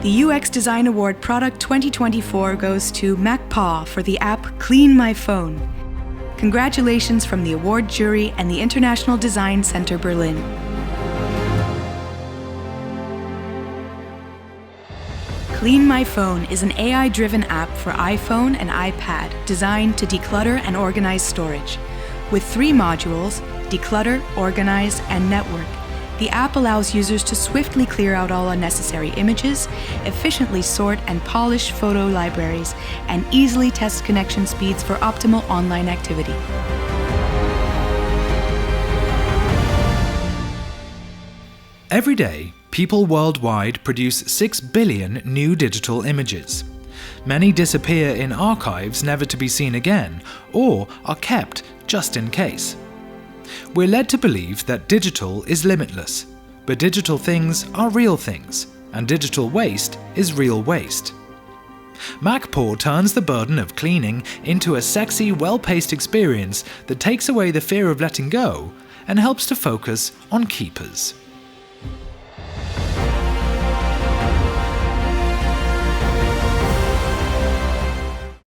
The UX Design Award Product 2024 goes to MacPaw for the app CleanMy Phone. Congratulations from the award jury and the International Design Center Berlin. CleanMy Phone is an AI-driven app for iPhone and iPad designed to declutter and organize storage. With 3 modules, Declutter, Organize, and Network, the app allows users to swiftly clear out all unnecessary images, efficiently sort and polish photo libraries, and easily test connection speeds for optimal online activity. Every day, people worldwide produce 6 billion new digital images. Many disappear in archives never to be seen again, or are kept just in case. We're led to believe that digital is limitless, but digital things are real things, and digital waste is real waste. MacPaw turns the burden of cleaning into a sexy, well-paced experience that takes away the fear of letting go and helps to focus on keepers.